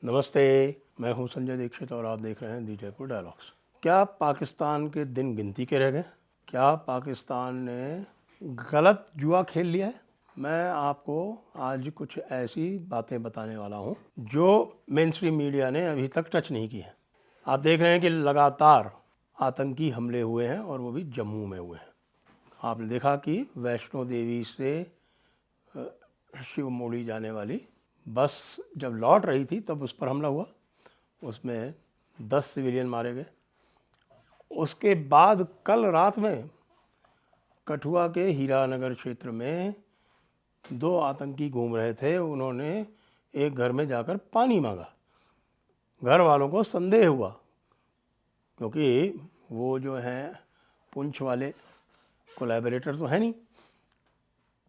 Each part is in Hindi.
नमस्ते, मैं हूं संजय दीक्षित और आप देख रहे हैं दी जयपुर डायलॉग्स। क्या पाकिस्तान के दिन गिनती के रह गए? क्या पाकिस्तान ने गलत जुआ खेल लिया है? मैं आपको आज कुछ ऐसी बातें बताने वाला हूं जो मेन स्ट्रीम मीडिया ने अभी तक टच नहीं की है। आप देख रहे हैं कि लगातार आतंकी हमले हुए हैं और वो भी जम्मू में हुए हैं। आपने देखा कि वैष्णो देवी से शिव मोड़ी जाने वाली बस जब लौट रही थी तब उस पर हमला हुआ, उसमें 10 सिविलियन मारे गए। उसके बाद कल रात में कठुआ के हीरानगर क्षेत्र में 2 आतंकी घूम रहे थे। उन्होंने एक घर में जाकर पानी मांगा। घर वालों को संदेह हुआ क्योंकि वो जो हैं पुंछ वाले कोलैबोरेटर तो है नहीं,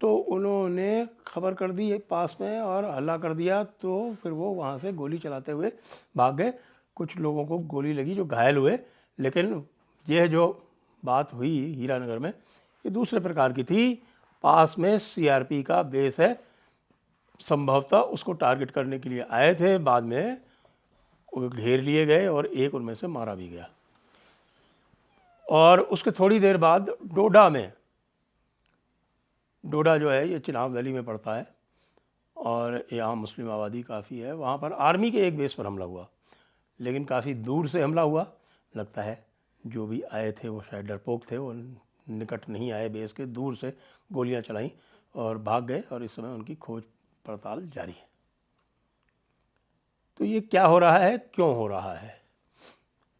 तो उन्होंने खबर कर दी पास में और हल्ला कर दिया। तो फिर वो वहाँ से गोली चलाते हुए भाग गए। कुछ लोगों को गोली लगी जो घायल हुए, लेकिन यह जो बात हुई हीरानगर में ये दूसरे प्रकार की थी। पास में सीआरपी का बेस है, संभवतः उसको टारगेट करने के लिए आए थे। बाद में वो घेर लिए गए और एक उनमें से मारा भी गया। और उसके थोड़ी देर बाद डोडा जो है ये चिनाब वैली में पड़ता है और यहाँ मुस्लिम आबादी काफ़ी है। वहाँ पर आर्मी के एक बेस पर हमला हुआ, लेकिन काफ़ी दूर से हमला हुआ। लगता है जो भी आए थे वो शायद डरपोक थे, वो निकट नहीं आए बेस के, दूर से गोलियां चलाई और भाग गए। और इस समय उनकी खोज पड़ताल जारी है। तो ये क्या हो रहा है, क्यों हो रहा है?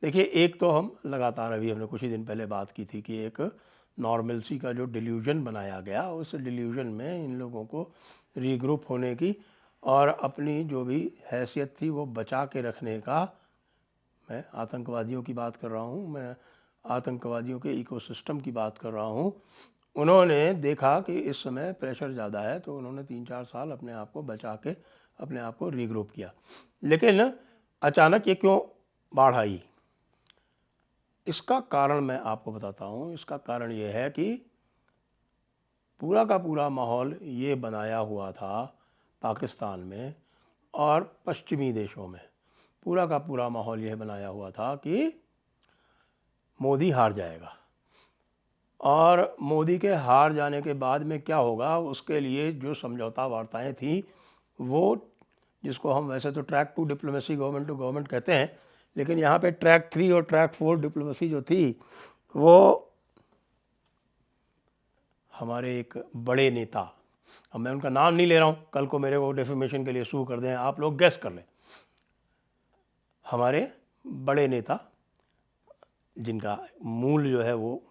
देखिए, एक तो हम लगातार अभी हमने कुछ ही दिन पहले बात की थी कि एक नॉर्मलसी का जो डिल्यूजन बनाया गया, उस डिल्यूजन में इन लोगों को रीग्रुप होने की और अपनी जो भी हैसियत थी वो बचा के रखने का, मैं आतंकवादियों की बात कर रहा हूँ, मैं आतंकवादियों के इकोसिस्टम की बात कर रहा हूँ। उन्होंने देखा कि इस समय प्रेशर ज़्यादा है, तो उन्होंने 3-4 साल अपने आप को बचा के अपने आप को रीग्रुप किया। लेकिन अचानक ये क्यों बाढ़ आई? इसका कारण मैं आपको बताता हूँ। इसका कारण ये है कि पूरा का पूरा माहौल ये बनाया हुआ था पाकिस्तान में और पश्चिमी देशों में। पूरा का पूरा माहौल यह बनाया हुआ था कि मोदी हार जाएगा और मोदी के हार जाने के बाद में क्या होगा, उसके लिए जो समझौता वार्ताएं थी वो, जिसको हम वैसे तो track 2 diplomacy government to government कहते हैं, लेकिन यहाँ पे ट्रैक 3 और ट्रैक 4 डिप्लोमेसी जो थी वो हमारे एक बड़े नेता, अब मैं उनका नाम नहीं ले रहा हूँ, कल को मेरे को डेफेमेशन के लिए सू कर दें, आप लोग गेस कर लें। हमारे बड़े नेता जिनका मूल जो है वो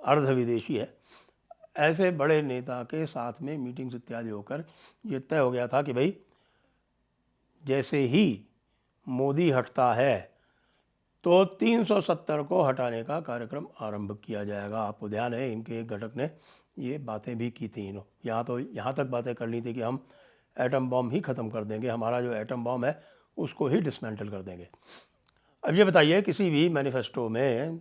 अर्ध विदेशी है, ऐसे बड़े नेता के साथ में मीटिंग्स इत्यादि होकर ये तय हो गया था कि भाई जैसे ही मोदी हटता है तो 370 को हटाने का कार्यक्रम आरंभ किया जाएगा। आपको ध्यान है इनके एक घटक ने ये बातें भी की थी। यहाँ तक बातें कर ली थी कि हम एटम बॉम्ब ही ख़त्म कर देंगे, हमारा जो एटम बॉम्ब है उसको ही डिसमेंटल कर देंगे। अब ये बताइए, किसी भी मैनिफेस्टो में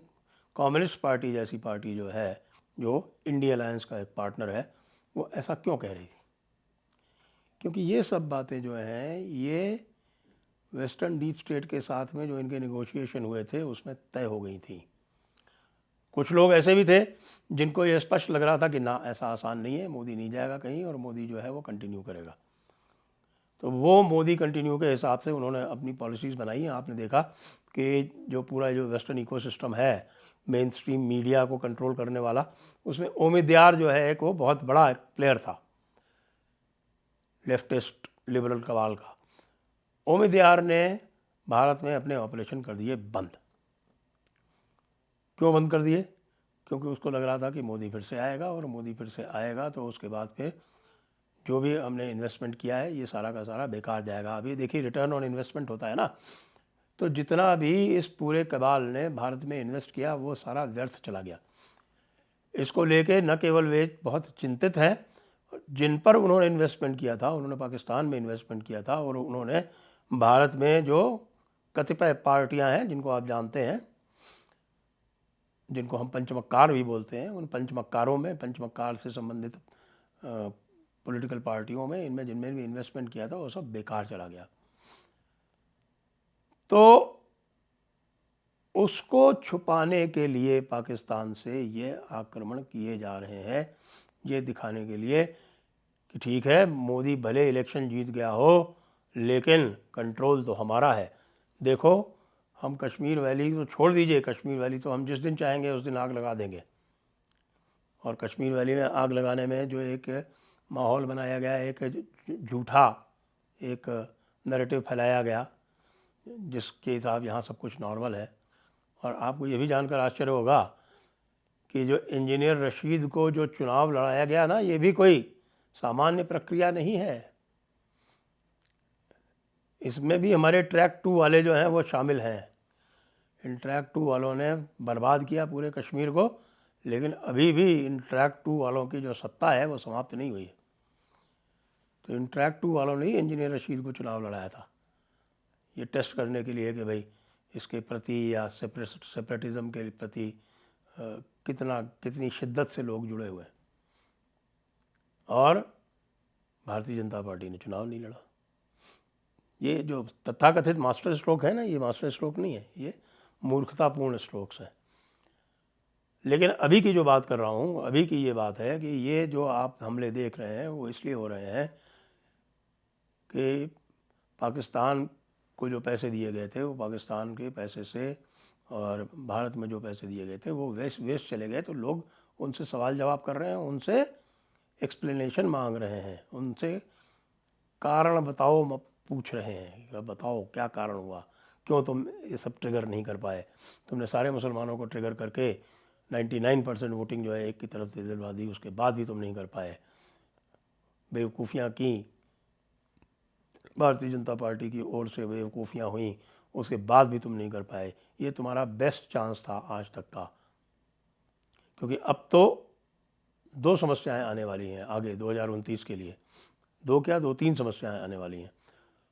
कम्युनिस्ट पार्टी जैसी पार्टी जो है, जो इंडिया अलायंस का एक पार्टनर है, वो ऐसा क्यों कह रही थी? क्योंकि ये सब बातें जो हैं ये वेस्टर्न डीप स्टेट के साथ में जो इनके निगोशिएशन हुए थे उसमें तय हो गई थी। कुछ लोग ऐसे भी थे जिनको ये स्पष्ट लग रहा था कि ना, ऐसा आसान नहीं है, मोदी नहीं जाएगा कहीं और मोदी जो है वो कंटिन्यू करेगा। तो वो मोदी कंटिन्यू के हिसाब से उन्होंने अपनी पॉलिसीज़ बनाई हैं। आपने देखा कि जो पूरा जो वेस्टर्न इकोसिस्टम है मेन स्ट्रीम मीडिया को कंट्रोल करने वाला, उसमें ओमिद्यार जो है एक वो बहुत बड़ा प्लेयर था, लेफ्टिस्ट लिबरल कवाल का। ओमिद्यार ने भारत में अपने ऑपरेशन कर दिए बंद। क्यों बंद कर दिए? क्योंकि उसको लग रहा था कि मोदी फिर से आएगा और मोदी फिर से आएगा तो उसके बाद फिर जो भी हमने इन्वेस्टमेंट किया है ये सारा का सारा बेकार जाएगा। अभी देखिए, रिटर्न ऑन इन्वेस्टमेंट होता है ना, तो जितना भी इस पूरे कबाल ने भारत में इन्वेस्ट किया वो सारा व्यर्थ चला गया। इसको लेके न केवल वे बहुत चिंतित हैं, जिन पर उन्होंने इन्वेस्टमेंट किया था, उन्होंने पाकिस्तान में इन्वेस्टमेंट किया था और उन्होंने भारत में जो कतिपय पार्टियां हैं जिनको आप जानते हैं, जिनको हम पंचमक्कार भी बोलते हैं, उन पंचमक्कारों में, पंचमक्कार से संबंधित पॉलिटिकल पार्टियों में, इनमें जिनमें भी इन्वेस्टमेंट किया था वो सब बेकार चला गया। तो उसको छुपाने के लिए पाकिस्तान से ये आक्रमण किए जा रहे हैं, ये दिखाने के लिए कि ठीक है मोदी भले इलेक्शन जीत गया हो लेकिन कंट्रोल तो हमारा है। देखो हम कश्मीर वैली तो छोड़ दीजिए, कश्मीर वैली तो हम जिस दिन चाहेंगे उस दिन आग लगा देंगे। और कश्मीर वैली में आग लगाने में जो एक माहौल बनाया गया, एक झूठा एक नैरेटिव फैलाया गया जिसके हिसाब यहाँ सब कुछ नॉर्मल है। और आपको ये भी जानकर आश्चर्य होगा कि जो इंजीनियर रशीद को जो चुनाव लड़ाया गया ना, ये भी कोई सामान्य प्रक्रिया नहीं है। इसमें भी हमारे ट्रैक 2 वाले जो हैं वो शामिल हैं। इन ट्रैक 2 वालों ने बर्बाद किया पूरे कश्मीर को, लेकिन अभी भी इन ट्रैक 2 वालों की जो सत्ता है वो समाप्त नहीं हुई। तो इन ट्रैक 2 वालों ने ही इंजीनियर रशीद को चुनाव लड़ाया था, ये टेस्ट करने के लिए कि भाई इसके प्रति या सेपरेटिज़म के प्रति कितनी शिद्दत से लोग जुड़े हुए हैं। और भारतीय जनता पार्टी ने चुनाव नहीं लड़ा। ये जो तथाकथित मास्टर स्ट्रोक है ना, ये मास्टर स्ट्रोक नहीं है, ये मूर्खतापूर्ण स्ट्रोक्स हैं। लेकिन अभी की जो बात कर रहा हूँ, अभी की ये बात है कि ये जो आप हमले देख रहे हैं वो इसलिए हो रहे हैं कि पाकिस्तान को जो पैसे दिए गए थे वो पाकिस्तान के पैसे से, और भारत में जो पैसे दिए गए थे वो वेस्ट चले गए। तो लोग उनसे सवाल जवाब कर रहे हैं, उनसे एक्सप्लेनेशन मांग रहे हैं, उनसे कारण बताओ पूछ रहे हैं कि बताओ क्या कारण हुआ, क्यों तुम ये सब ट्रिगर नहीं कर पाए। तुमने सारे मुसलमानों को ट्रिगर करके 99% वोटिंग जो है एक की तरफ से दिलवा दी, उसके बाद भी तुम नहीं कर पाए। बेवकूफ़ियाँ की, भारतीय जनता पार्टी की ओर से बेवकूफ़ियाँ हुई, उसके बाद भी तुम नहीं कर पाए। ये तुम्हारा बेस्ट चांस था आज तक का, क्योंकि अब तो 2 समस्याएं आने वाली हैं आगे 2029 के लिए। 2 क्या 2-3 समस्याएं आने वाली हैं।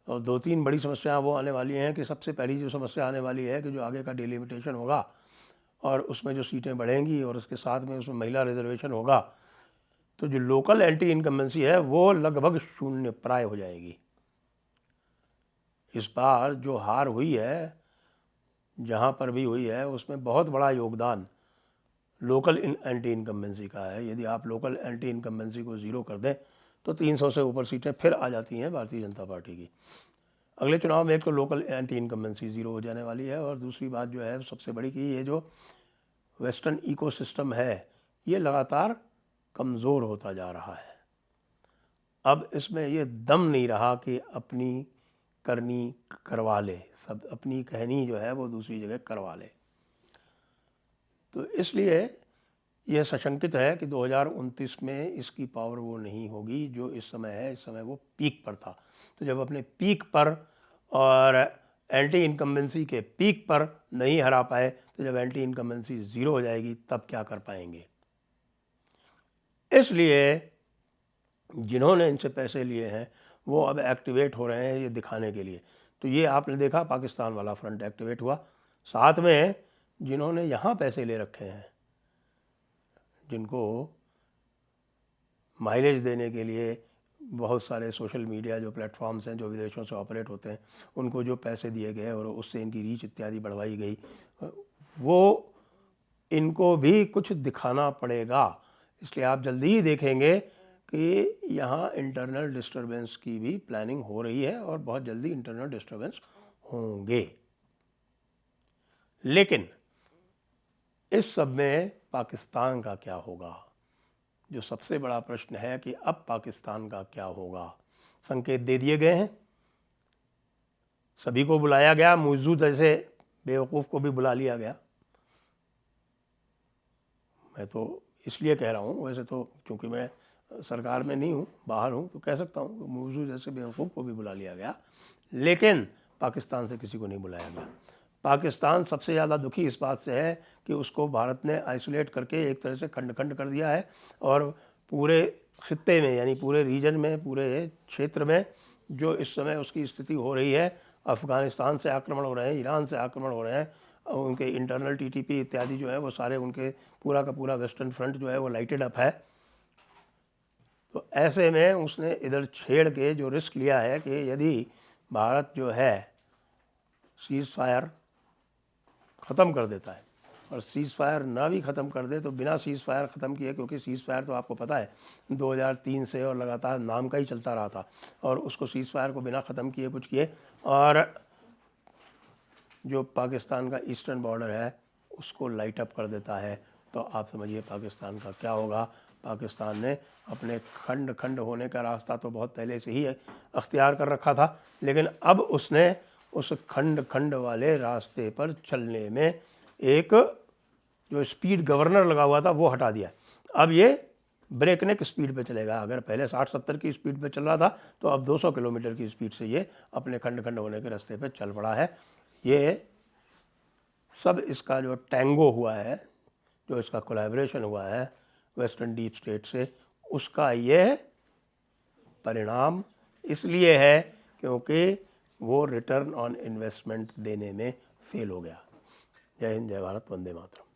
और 2-3 बड़ी समस्याएं वो आने वाली हैं कि सबसे पहली जो समस्या आने वाली है कि जो आगे का डिलिमिटेशन होगा और उसमें जो सीटें बढ़ेंगी और उसके साथ में उसमें महिला रिजर्वेशन होगा, तो जो लोकल एंटी इनकम्बेंसी है वो लगभग शून्य प्राय हो जाएगी। इस बार जो हार हुई है, जहाँ पर भी हुई है, उसमें बहुत बड़ा योगदान लोकल एंटी इनकम्बेंसी का है। यदि आप लोकल एंटी इनकम्बेंसी को ज़ीरो कर दें तो 300 से ऊपर सीटें फिर आ जाती हैं भारतीय जनता पार्टी की। अगले चुनाव में एक तो लोकल एंटी इनकम्बेंसी ज़ीरो हो जाने वाली है, और दूसरी बात जो है सबसे बड़ी कि ये जो वेस्टर्न इकोसिस्टम है ये लगातार कमज़ोर होता जा रहा है। अब इसमें ये दम नहीं रहा कि अपनी करनी करवा ले, सब अपनी कहनी जो है वो दूसरी जगह करवा ले। तो इसलिए यह सशंकित है कि 2029 में इसकी पावर वो नहीं होगी जो इस समय है। इस समय वो पीक पर था, तो जब अपने पीक पर और एंटी इनकम्बेंसी के पीक पर नहीं हरा पाए, तो जब एंटी इनकम्बेंसी ज़ीरो हो जाएगी तब क्या कर पाएंगे। इसलिए जिन्होंने इनसे पैसे लिए हैं वो अब एक्टिवेट हो रहे हैं ये दिखाने के लिए। तो ये आपने देखा पाकिस्तान वाला फ्रंट एक्टिवेट हुआ, साथ में जिन्होंने यहाँ पैसे ले रखे हैं, जिनको माइलेज देने के लिए बहुत सारे सोशल मीडिया जो प्लेटफॉर्म्स हैं जो विदेशों से ऑपरेट होते हैं, उनको जो पैसे दिए गए और उससे इनकी रीच इत्यादि बढ़वाई गई, वो इनको भी कुछ दिखाना पड़ेगा। इसलिए आप जल्दी ही देखेंगे कि यहाँ इंटरनल डिस्टर्बेंस की भी प्लानिंग हो रही है और बहुत जल्दी इंटरनल डिस्टर्बेंस होंगे। लेकिन इस सब में पाकिस्तान का क्या होगा, जो सबसे बड़ा प्रश्न है कि अब पाकिस्तान का क्या होगा। संकेत दे दिए गए हैं, सभी को बुलाया गया, मौजूद जैसे बेवकूफ़ को भी बुला लिया गया। मैं तो इसलिए कह रहा हूँ, वैसे तो क्योंकि मैं सरकार में नहीं हूँ, बाहर हूँ, तो कह सकता हूँ मौजूद जैसे बेवकूफ़ को भी बुला लिया गया, लेकिन पाकिस्तान से किसी को नहीं बुलाया गया। पाकिस्तान सबसे ज़्यादा दुखी इस बात से है कि उसको भारत ने आइसोलेट करके एक तरह से खंड खंड कर दिया है, और पूरे खित्ते में यानी पूरे रीजन में, पूरे क्षेत्र में जो इस समय उसकी स्थिति हो रही है, अफ़गानिस्तान से आक्रमण हो रहे हैं, ईरान से आक्रमण हो रहे हैं, उनके इंटरनल टीटीपी इत्यादि जो है वो सारे उनके पूरा का पूरा वेस्टर्न फ्रंट जो है वो लाइटेड अप है। तो ऐसे में उसने इधर छेड़ के जो रिस्क लिया है कि यदि भारत जो है सीज़ फायर ख़त्म कर देता है, और सीज़ फायर ना भी ख़त्म कर दे तो बिना सीज़ फायर ख़त्म किए, क्योंकि सीज़ फायर तो आपको पता है 2003 से और लगातार नाम का ही चलता रहा था, और उसको सीज़ फायर को बिना ख़त्म किए कुछ किए, और जो पाकिस्तान का ईस्टर्न बॉर्डर है उसको लाइट अप कर देता है, तो आप समझिए पाकिस्तान का क्या होगा। पाकिस्तान ने अपने खंड खंड होने का रास्ता तो बहुत पहले से ही अख्तियार कर रखा था, लेकिन अब उसने उस खंड खंड वाले रास्ते पर चलने में एक जो स्पीड गवर्नर लगा हुआ था वो हटा दिया। अब ये ब्रेकनेक स्पीड पे चलेगा। अगर पहले 60-70 की स्पीड पे चल रहा था, तो अब 200 किलोमीटर की स्पीड से ये अपने खंड खंड होने के रास्ते पे चल पड़ा है। ये सब इसका जो टैंगो हुआ है, जो इसका कोलैबोरेशन हुआ है वेस्टर्न डीप स्टेट से, उसका ये परिणाम इसलिए है क्योंकि वो रिटर्न ऑन इन्वेस्टमेंट देने में फेल हो गया। जय हिंद, जय भारत, वंदे मातरम।